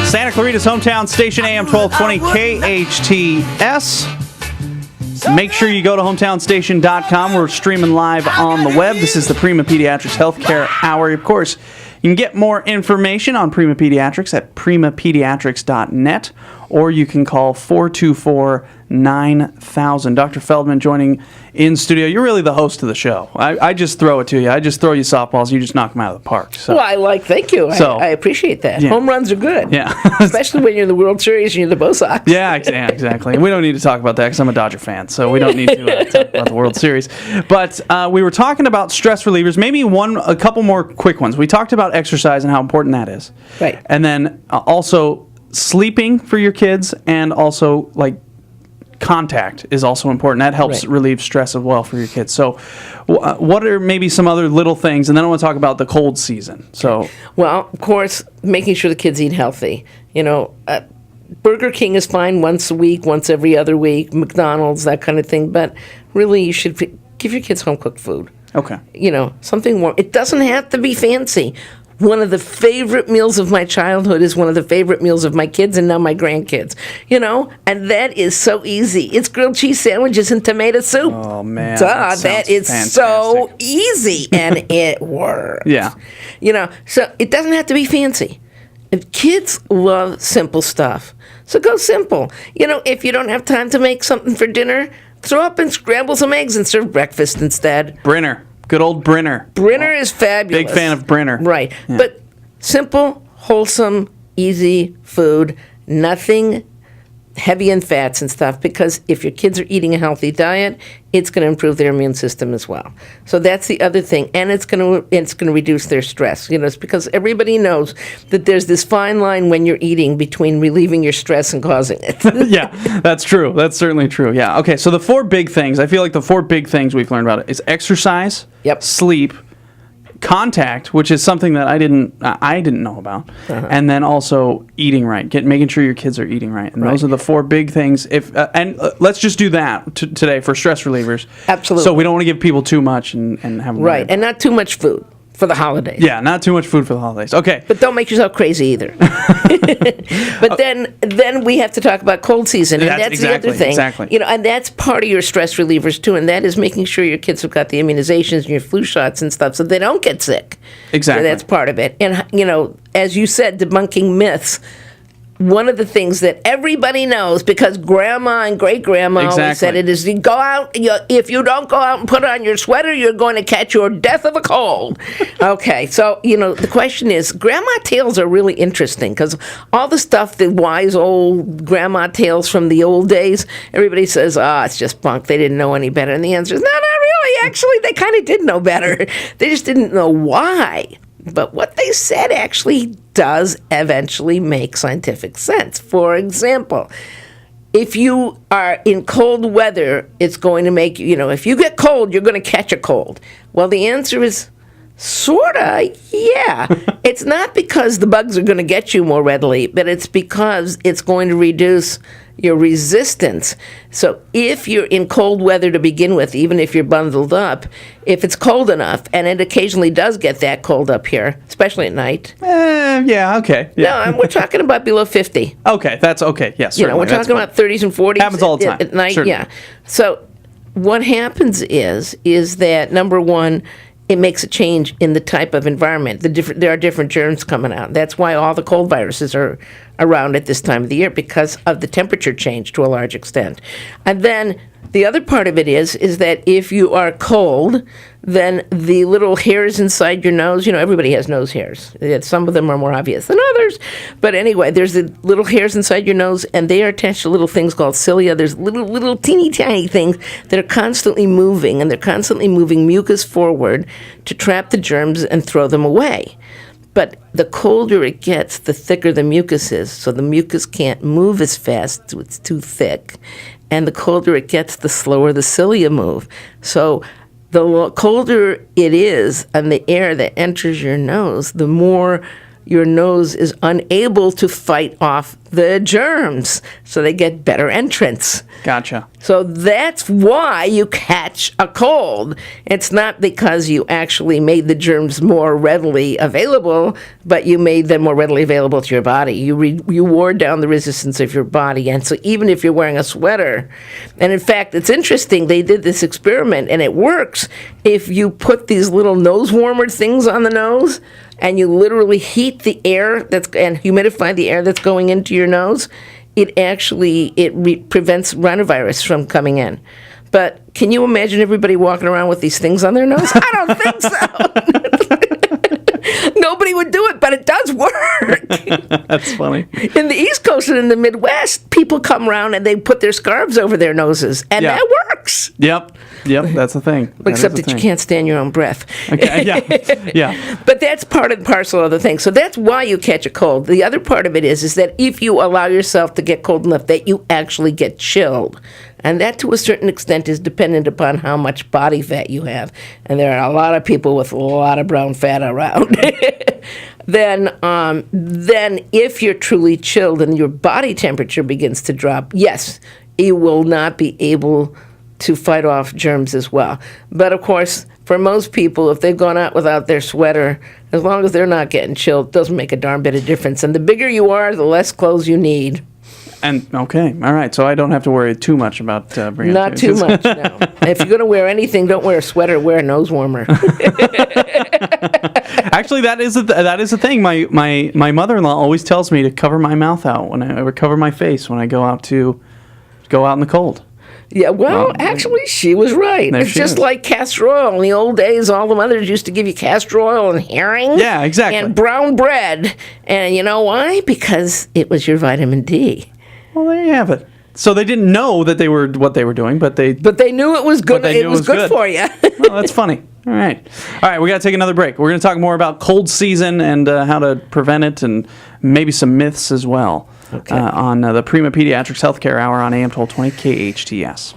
Santa Clarita's hometown station, AM 1220 KHTS. Make sure you go to hometownstation.com. We're streaming live on the web. This is the Prima Pediatrics Healthcare Hour. Of course, you can get more information on Prima Pediatrics at primapediatrics.net, or you can call 424-9000. Dr. Feldman joining in studio. You're really the host of the show. I just throw it to you. I just throw you softballs. You just knock them out of the park. So. Well, thank you. I appreciate that. Yeah. Home runs are good. Yeah. Especially when you're in the World Series and you're the Bo Sox. Yeah, exactly. And we don't need to talk about that because I'm a Dodger fan, so we don't need to talk about the World Series. But we were talking about stress relievers. Maybe a couple more quick ones. We talked about exercise and how important that is. Right. And then also sleeping for your kids, and also like contact is also important. That helps relieve stress as well for your kids. So what are maybe some other little things? And then I want to talk about the cold season. So, well, of course, making sure the kids eat healthy. Burger King is fine once a week, once every other week, McDonald's, that kind of thing. But really, you should give your kids home-cooked food. Okay. Something warm. It doesn't have to be fancy. One of the favorite meals of my childhood is one of the favorite meals of my kids and now my grandkids. And that is so easy. It's grilled cheese sandwiches and tomato soup. Oh, man. That is fantastic. So easy, and it works. Yeah. So it doesn't have to be fancy. If kids love simple stuff, so go simple. If you don't have time to make something for dinner, throw up and scramble some eggs and serve breakfast instead. Brinner. Good old Brinner. Brinner is fabulous. Big fan of Brinner. Right. Yeah. But simple, wholesome, easy food, nothing heavy in fats and stuff, because if your kids are eating a healthy diet, it's going to improve their immune system as well. So that's the other thing, and it's going to reduce their stress. It's because everybody knows that there's this fine line when you're eating between relieving your stress and causing it. Yeah, that's true. That's certainly true. Yeah. Okay, so the four big things, I feel like the four big things we've learned about it is exercise, sleep, contact, which is something that I didn't know about, and then also eating right, making sure your kids are eating right, and those are the four big things. Let's just do that today for stress relievers. Absolutely. So we don't want to give people too much and have them and not too much food for the holidays. Yeah, not too much food for the holidays. Okay. But don't make yourself crazy either. But then we have to talk about cold season, and that's exactly, the other thing. Exactly. And that's part of your stress relievers too, and that is making sure your kids have got the immunizations and your flu shots and stuff so they don't get sick. Exactly. So that's part of it. And as you said, debunking myths. One of the things that everybody knows, because grandma and great-grandma always said it, is you go out, if you don't go out and put on your sweater, you're going to catch your death of a cold. Okay, so, the question is, grandma tales are really interesting, because all the stuff, the wise old grandma tales from the old days, everybody says, it's just bunk, they didn't know any better. And the answer is, no, not really. Actually, they kind of did know better. They just didn't know why. But what they said actually does eventually make scientific sense. For example, if you are in cold weather, it's going to make if you get cold, you're going to catch a cold. Well, the answer is sorta, yeah. It's not because the bugs are going to get you more readily, but it's because it's going to reduce your resistance. So if you're in cold weather to begin with, even if you're bundled up, if it's cold enough, and it occasionally does get that cold up here, especially at night. Yeah, okay. Yeah. No, we're talking about below 50. Okay, that's okay. Yes, we're talking about 30s and 40s. Happens all the time. At night, certainly. Yeah. So what happens is that, number one, it makes a change in the type of environment. There are different germs coming out. That's why all the cold viruses are around at this time of the year, because of the temperature change to a large extent. And then the other part of it is that if you are cold, then the little hairs inside your nose, everybody has nose hairs. Some of them are more obvious than others. But anyway, there's the little hairs inside your nose, and they are attached to little things called cilia. There's little teeny tiny things that are constantly moving, and they're constantly moving mucus forward to trap the germs and throw them away. But the colder it gets, the thicker the mucus is. So the mucus can't move as fast, so it's too thick. And the colder it gets, the slower the cilia move. So the colder it is, and the air that enters your nose, the more your nose is unable to fight off the germs, so they get better entrance. Gotcha. So that's why you catch a cold. It's not because you actually made the germs more readily available, but you made them more readily available to your body. You wore down the resistance of your body. And so even if you're wearing a sweater, and in fact, it's interesting, they did this experiment, and it works. If you put these little nose warmer things on the nose, and you literally heat the air and humidify the air that's going into your nose, it actually prevents rhinovirus from coming in. But can you imagine everybody walking around with these things on their nose? I don't think so. Nobody would do it, but it does work. That's funny. In the East Coast and in the Midwest, people come around and they put their scarves over their noses, and that works. Yep, that's the thing. Except that you can't stand your own breath. Okay, yeah. But that's part and parcel of the thing. So that's why you catch a cold. The other part of it is that if you allow yourself to get cold enough, that you actually get chilled. And that, to a certain extent, is dependent upon how much body fat you have. And there are a lot of people with a lot of brown fat around. Then if you're truly chilled and your body temperature begins to drop, yes, you will not be able to fight off germs as well. But, of course, for most people, if they've gone out without their sweater, as long as they're not getting chilled, it doesn't make a darn bit of difference. And the bigger you are, the less clothes you need. And okay, all right. So I don't have to worry too much about bringing. Not too much. No. If you're going to wear anything, don't wear a sweater. Wear a nose warmer. Actually, that is a thing. My mother-in-law always tells me to cover my mouth out or cover my face when I go out in the cold. Yeah, well, actually, she was right. It's just like castor oil. In the old days, all the mothers used to give you castor oil and herring. Yeah, exactly. And brown bread. And you know why? Because it was your vitamin D. Well, there you have it. So they didn't know that they were what they were doing, but they knew it was good. It was good for you. Well, that's funny. All right, we got to take another break. We're going to talk more about cold season and how to prevent it, and maybe some myths as well. Okay. On the Prima Pediatrics Healthcare Hour on AM 1220 KHTS.